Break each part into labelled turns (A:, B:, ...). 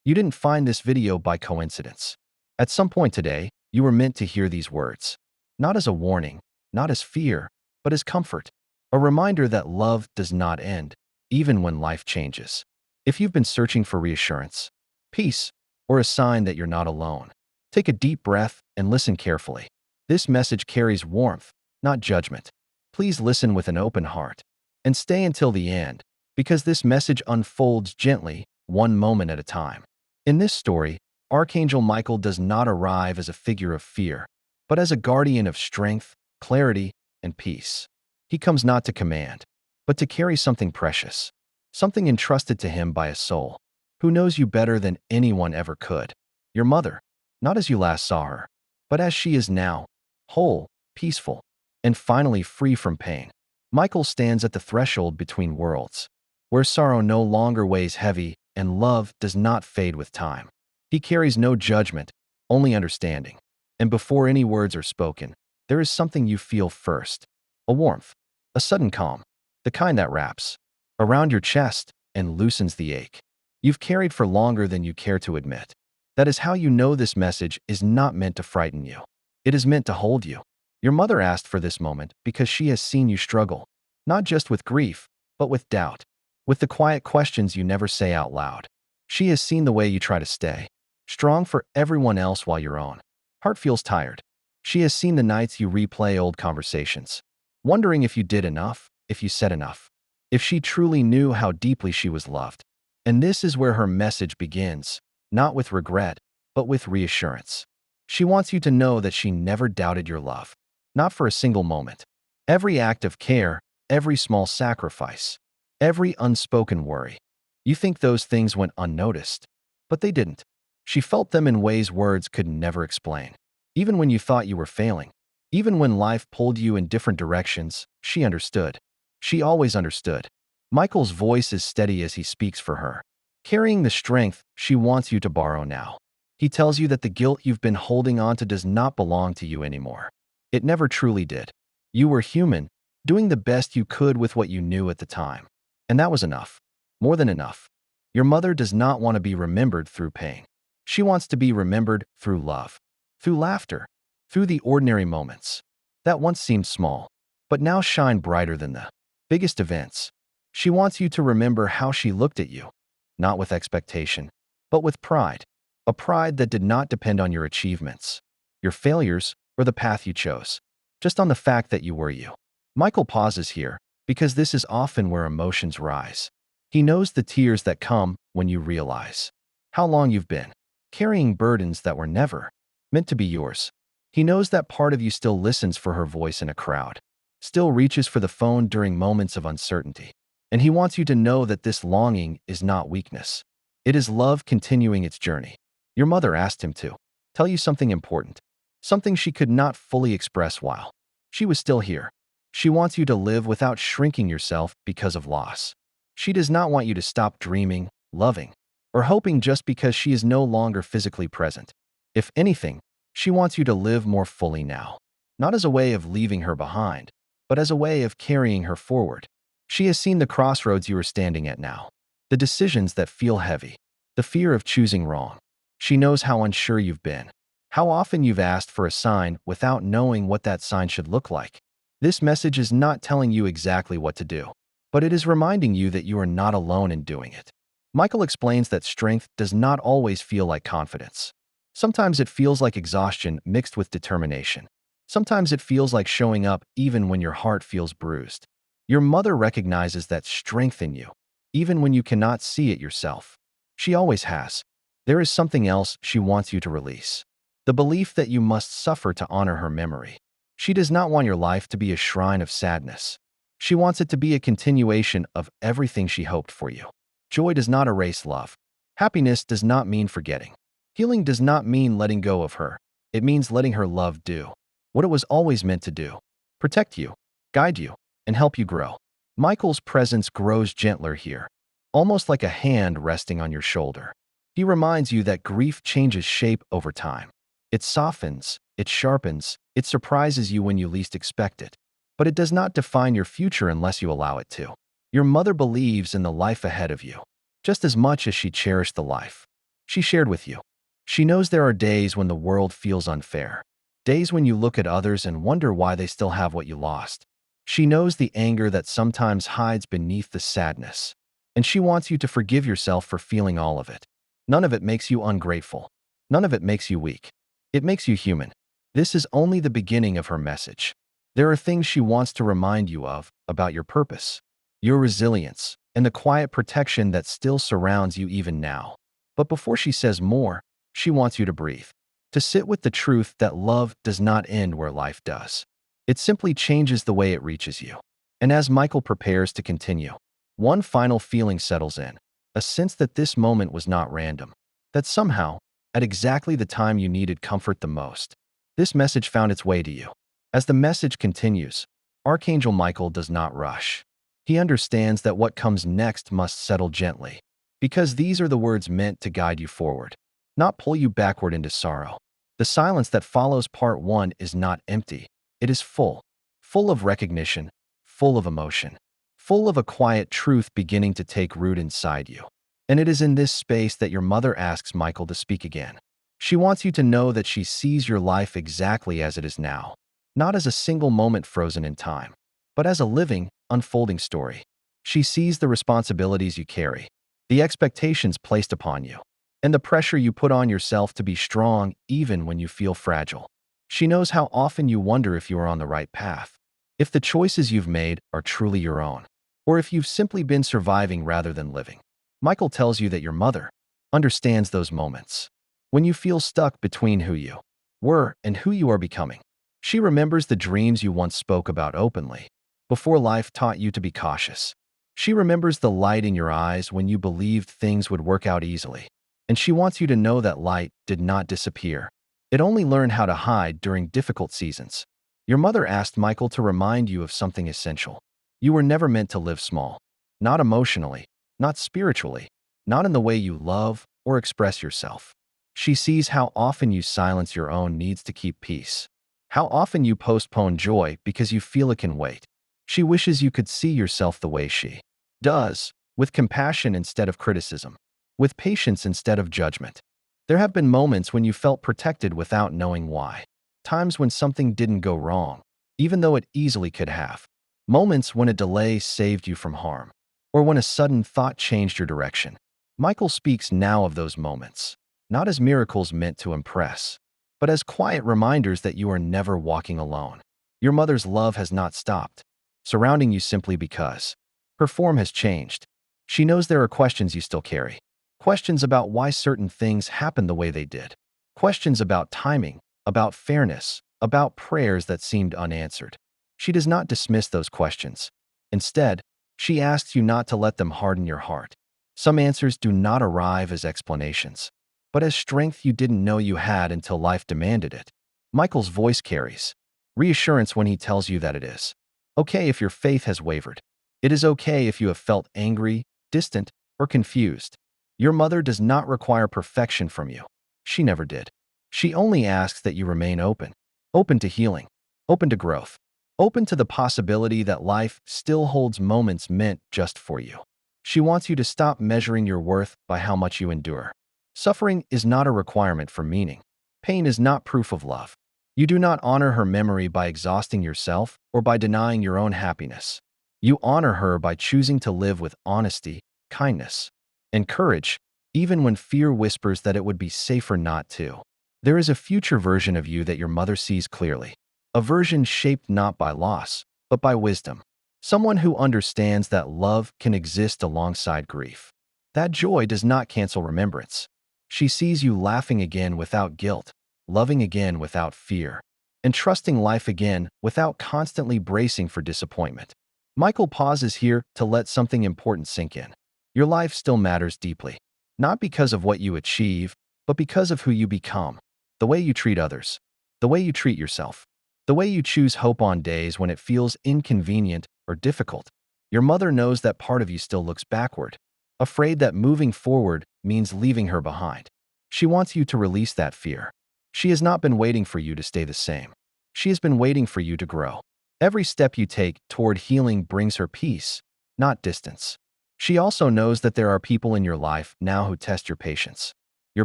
A: You didn't find this video by coincidence. At some point today, you were meant to hear these words. Not as a warning, not as fear, but as comfort. A reminder that love does not end, even when life changes. If you've been searching for reassurance, peace, or a sign that you're not alone, take a deep breath and listen carefully. This message carries warmth, not judgment. Please listen with an open heart and stay until the end, because this message unfolds gently, one moment at a time. In this story, Archangel Michael does not arrive as a figure of fear, but as a guardian of strength, clarity, and peace. He comes not to command, but to carry something precious, something entrusted to him by a soul who knows you better than anyone ever could. Your mother, not as you last saw her, but as she is now, whole, peaceful, and finally free from pain. Michael stands at the threshold between worlds, where sorrow no longer weighs heavy and love does not fade with time. He carries no judgment, only understanding. And before any words are spoken, there is something you feel first. A warmth, a sudden calm, the kind that wraps around your chest and loosens the ache you've carried for longer than you care to admit. That is how you know this message is not meant to frighten you. It is meant to hold you. Your mother asked for this moment because she has seen you struggle, not just with grief, but with doubt, with the quiet questions you never say out loud. She has seen the way you try to stay strong for everyone else while your own heart feels tired. She has seen the nights you replay old conversations, wondering if you did enough, if you said enough, if she truly knew how deeply she was loved. And this is where her message begins, not with regret, but with reassurance. She wants you to know that she never doubted your love, not for a single moment. Every act of care, every small sacrifice, every unspoken worry. You think those things went unnoticed, but they didn't. She felt them in ways words could never explain. Even when you thought you were failing, even when life pulled you in different directions, she understood. She always understood. Michael's voice is steady as he speaks for her, carrying the strength she wants you to borrow now. He tells you that the guilt you've been holding on to does not belong to you anymore. It never truly did. You were human, doing the best you could with what you knew at the time. And that was enough. More than enough. Your mother does not want to be remembered through pain. She wants to be remembered through love, through laughter, through the ordinary moments that once seemed small, but now shine brighter than the biggest events. She wants you to remember how she looked at you, not with expectation, but with pride, a pride that did not depend on your achievements, your failures, or the path you chose, just on the fact that you were you. Michael pauses here because this is often where emotions rise. He knows the tears that come when you realize how long you've been carrying burdens that were never meant to be yours. He knows that part of you still listens for her voice in a crowd, still reaches for the phone during moments of uncertainty. And he wants you to know that this longing is not weakness. It is love continuing its journey. Your mother asked him to tell you something important, something she could not fully express while she was still here. She wants you to live without shrinking yourself because of loss. She does not want you to stop dreaming, loving, or hoping just because she is no longer physically present. If anything, she wants you to live more fully now, not as a way of leaving her behind, but as a way of carrying her forward. She has seen the crossroads you are standing at now, the decisions that feel heavy, the fear of choosing wrong. She knows how unsure you've been, how often you've asked for a sign without knowing what that sign should look like. This message is not telling you exactly what to do, but it is reminding you that you are not alone in doing it. Michael explains that strength does not always feel like confidence. Sometimes it feels like exhaustion mixed with determination. Sometimes it feels like showing up even when your heart feels bruised. Your mother recognizes that strength in you, even when you cannot see it yourself. She always has. There is something else she wants you to release. The belief that you must suffer to honor her memory. She does not want your life to be a shrine of sadness. She wants it to be a continuation of everything she hoped for you. Joy does not erase love. Happiness does not mean forgetting. Healing does not mean letting go of her. It means letting her love do what it was always meant to do. Protect you, guide you, and help you grow. Michael's presence grows gentler here, almost like a hand resting on your shoulder. He reminds you that grief changes shape over time. It softens, it sharpens, it surprises you when you least expect it. But it does not define your future unless you allow it to. Your mother believes in the life ahead of you, just as much as she cherished the life She shared with you. She knows there are days when the world feels unfair, days when you look at others and wonder why they still have what you lost. She knows the anger that sometimes hides beneath the sadness, and she wants you to forgive yourself for feeling all of it. None of it makes you ungrateful. None of it makes you weak. It makes you human. This is only the beginning of her message. There are things she wants to remind you of about your purpose, your resilience, and the quiet protection that still surrounds you even now. But before she says more, she wants you to breathe, to sit with the truth that love does not end where life does. It simply changes the way it reaches you. And as Michael prepares to continue, one final feeling settles in, a sense that this moment was not random, that somehow, at exactly the time you needed comfort the most, this message found its way to you. As the message continues, Archangel Michael does not rush. He understands that what comes next must settle gently, because these are the words meant to guide you forward, not pull you backward into sorrow. The silence that follows part one is not empty. It is full, full of recognition, full of emotion, full of a quiet truth beginning to take root inside you. And it is in this space that your mother asks Michael to speak again. She wants you to know that she sees your life exactly as it is now, not as a single moment frozen in time, but as a living, unfolding story. She sees the responsibilities you carry, the expectations placed upon you, and the pressure you put on yourself to be strong even when you feel fragile. She knows how often you wonder if you are on the right path, if the choices you've made are truly your own, or if you've simply been surviving rather than living. Michael tells you that your mother understands those moments, when you feel stuck between who you were and who you are becoming. She remembers the dreams you once spoke about openly, before life taught you to be cautious. She remembers the light in your eyes when you believed things would work out easily. And she wants you to know that light did not disappear. It only learned how to hide during difficult seasons. Your mother asked Michael to remind you of something essential. You were never meant to live small. Not emotionally, not spiritually, not in the way you love or express yourself. She sees how often you silence your own needs to keep peace, how often you postpone joy because you feel it can wait. She wishes you could see yourself the way she does, with compassion instead of criticism, with patience instead of judgment. There have been moments when you felt protected without knowing why. Times when something didn't go wrong, even though it easily could have. Moments when a delay saved you from harm, or when a sudden thought changed your direction. Michael speaks now of those moments, not as miracles meant to impress, but as quiet reminders that you are never walking alone. Your mother's love has not stopped, surrounding you simply because her form has changed. She knows there are questions you still carry. Questions about why certain things happened the way they did. Questions about timing, about fairness, about prayers that seemed unanswered. She does not dismiss those questions. Instead, she asks you not to let them harden your heart. Some answers do not arrive as explanations, but as strength you didn't know you had until life demanded it. Michael's voice carries reassurance when he tells you that it is okay if your faith has wavered. It is okay if you have felt angry, distant, or confused. Your mother does not require perfection from you. She never did. She only asks that you remain open, open to healing, open to growth, open to the possibility that life still holds moments meant just for you. She wants you to stop measuring your worth by how much you endure. Suffering is not a requirement for meaning. Pain is not proof of love. You do not honor her memory by exhausting yourself or by denying your own happiness. You honor her by choosing to live with honesty, kindness, and courage, even when fear whispers that it would be safer not to. There is a future version of you that your mother sees clearly, a version shaped not by loss, but by wisdom. Someone who understands that love can exist alongside grief. That joy does not cancel remembrance. She sees you laughing again without guilt, loving again without fear, and trusting life again without constantly bracing for disappointment. Michael pauses here to let something important sink in. Your life still matters deeply, not because of what you achieve, but because of who you become, the way you treat others, the way you treat yourself, the way you choose hope on days when it feels inconvenient or difficult. Your mother knows that part of you still looks backward, afraid that moving forward means leaving her behind. She wants you to release that fear. She has not been waiting for you to stay the same. She has been waiting for you to grow. Every step you take toward healing brings her peace, not distance. She also knows that there are people in your life now who test your patience. your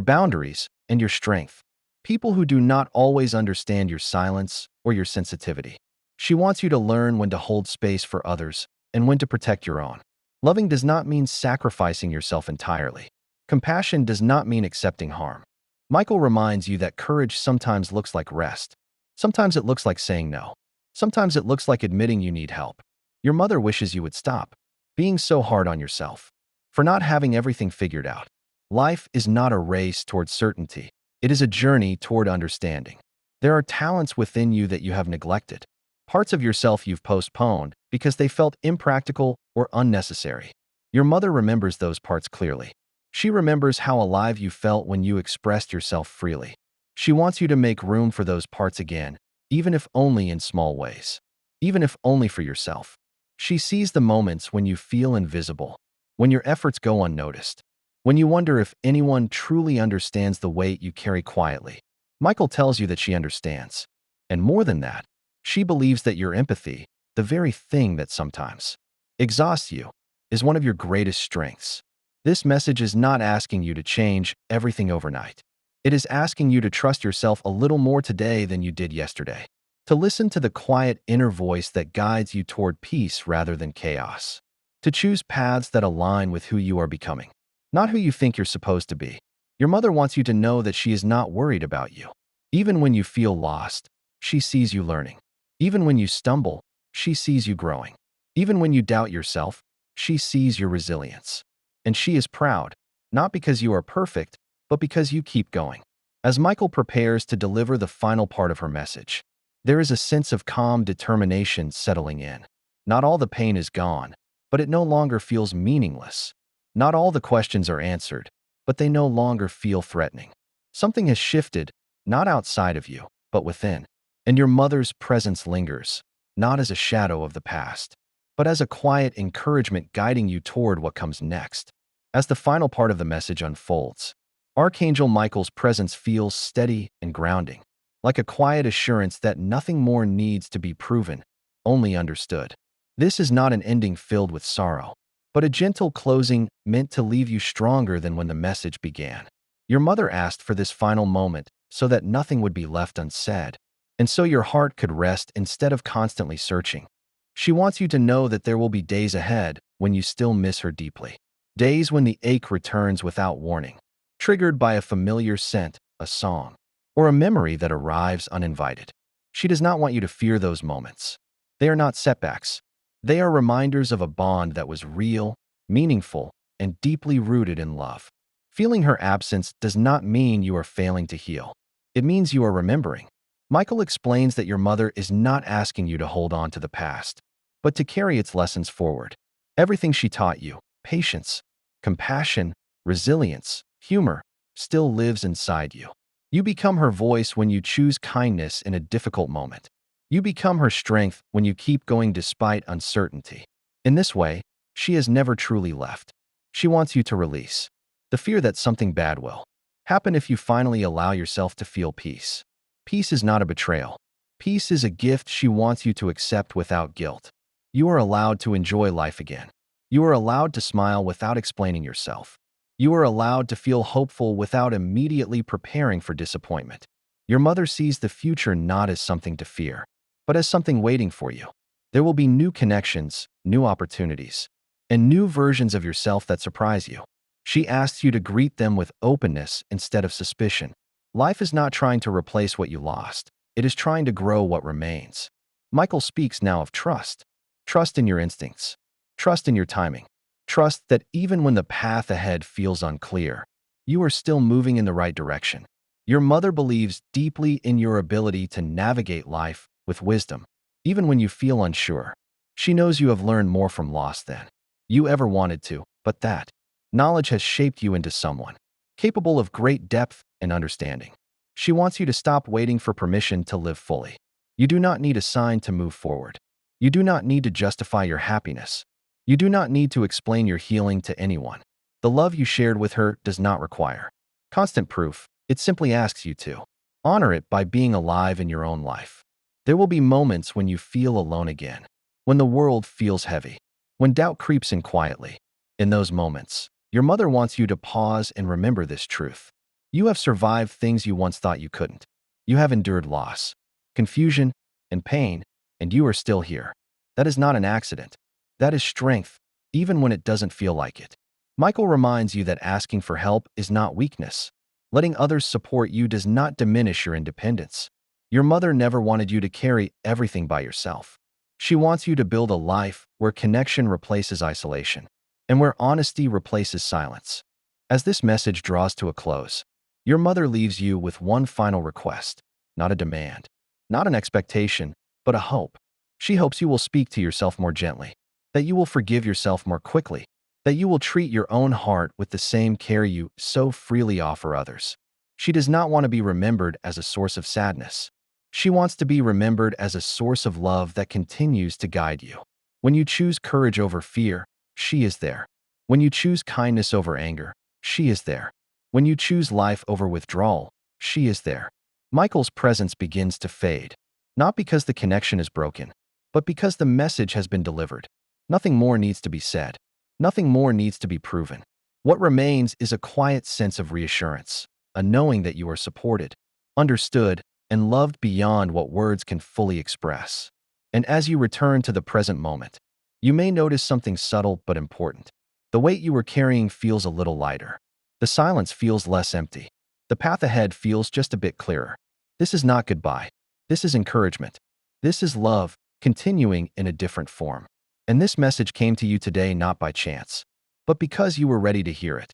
A: boundaries, and your strength. People who do not always understand your silence or your sensitivity. She wants you to learn when to hold space for others and when to protect your own. Loving does not mean sacrificing yourself entirely. Compassion does not mean accepting harm. Michael reminds you that courage sometimes looks like rest. Sometimes it looks like saying no. Sometimes it looks like admitting you need help. Your mother wishes you would stop being so hard on yourself for not having everything figured out. Life is not a race toward certainty. It is a journey toward understanding. There are talents within you that you have neglected, parts of yourself you've postponed because they felt impractical or unnecessary. Your mother remembers those parts clearly. She remembers how alive you felt when you expressed yourself freely. She wants you to make room for those parts again, even if only in small ways, even if only for yourself. She sees the moments when you feel invisible, when your efforts go unnoticed, when you wonder if anyone truly understands the weight you carry quietly. Michael tells you that she understands. And more than that, she believes that your empathy, the very thing that sometimes exhausts you, is one of your greatest strengths. This message is not asking you to change everything overnight. It is asking you to trust yourself a little more today than you did yesterday, to listen to the quiet inner voice that guides you toward peace rather than chaos, to choose paths that align with who you are becoming, not who you think you're supposed to be. Your mother wants you to know that she is not worried about you. Even when you feel lost, she sees you learning. Even when you stumble, she sees you growing. Even when you doubt yourself, she sees your resilience. And she is proud, not because you are perfect, but because you keep going. As Michael prepares to deliver the final part of her message, there is a sense of calm determination settling in. Not all the pain is gone, but it no longer feels meaningless. Not all the questions are answered, but they no longer feel threatening. Something has shifted, not outside of you, but within. And your mother's presence lingers, not as a shadow of the past, but as a quiet encouragement guiding you toward what comes next. As the final part of the message unfolds, Archangel Michael's presence feels steady and grounding, like a quiet assurance that nothing more needs to be proven, only understood. This is not an ending filled with sorrow, but a gentle closing meant to leave you stronger than when the message began. Your mother asked for this final moment so that nothing would be left unsaid, and so your heart could rest instead of constantly searching. She wants you to know that there will be days ahead when you still miss her deeply. Days when the ache returns without warning, triggered by a familiar scent, a song, or a memory that arrives uninvited. She does not want you to fear those moments. They are not setbacks. They are reminders of a bond that was real, meaningful, and deeply rooted in love. Feeling her absence does not mean you are failing to heal. It means you are remembering. Michael explains that your mother is not asking you to hold on to the past, but to carry its lessons forward. Everything she taught you, patience, compassion, resilience, humor, still lives inside you. You become her voice when you choose kindness in a difficult moment. You become her strength when you keep going despite uncertainty. In this way, she has never truly left. She wants you to release the fear that something bad will happen if you finally allow yourself to feel peace. Peace is not a betrayal. Peace is a gift she wants you to accept without guilt. You are allowed to enjoy life again. You are allowed to smile without explaining yourself. You are allowed to feel hopeful without immediately preparing for disappointment. Your mother sees the future not as something to fear, but as something waiting for you. There will be new connections, new opportunities, and new versions of yourself that surprise you. She asks you to greet them with openness instead of suspicion. Life is not trying to replace what you lost. It is trying to grow what remains. Michael speaks now of trust. Trust in your instincts. Trust in your timing. Trust that even when the path ahead feels unclear, you are still moving in the right direction. Your mother believes deeply in your ability to navigate life with wisdom, even when you feel unsure. She knows you have learned more from loss than you ever wanted to, but that knowledge has shaped you into someone capable of great depth and understanding. She wants you to stop waiting for permission to live fully. You do not need a sign to move forward. You do not need to justify your happiness. You do not need to explain your healing to anyone. The love you shared with her does not require constant proof. It simply asks you to honor it by being alive in your own life. There will be moments when you feel alone again, when the world feels heavy, when doubt creeps in quietly. In those moments, your mother wants you to pause and remember this truth. You have survived things you once thought you couldn't. You have endured loss, confusion, and pain, and you are still here. That is not an accident. That is strength, even when it doesn't feel like it. Michael reminds you that asking for help is not weakness. Letting others support you does not diminish your independence. Your mother never wanted you to carry everything by yourself. She wants you to build a life where connection replaces isolation and where honesty replaces silence. As this message draws to a close, your mother leaves you with one final request, not a demand, not an expectation, but a hope. She hopes you will speak to yourself more gently, that you will forgive yourself more quickly, that you will treat your own heart with the same care you so freely offer others. She does not want to be remembered as a source of sadness. She wants to be remembered as a source of love that continues to guide you. When you choose courage over fear, she is there. When you choose kindness over anger, she is there. When you choose life over withdrawal, she is there. Michael's presence begins to fade, not because the connection is broken, but because the message has been delivered. Nothing more needs to be said. Nothing more needs to be proven. What remains is a quiet sense of reassurance, a knowing that you are supported, understood, and loved beyond what words can fully express. And as you return to the present moment, you may notice something subtle but important. The weight you were carrying feels a little lighter. The silence feels less empty. The path ahead feels just a bit clearer. This is not goodbye. This is encouragement. This is love, continuing in a different form. And this message came to you today not by chance, but because you were ready to hear it.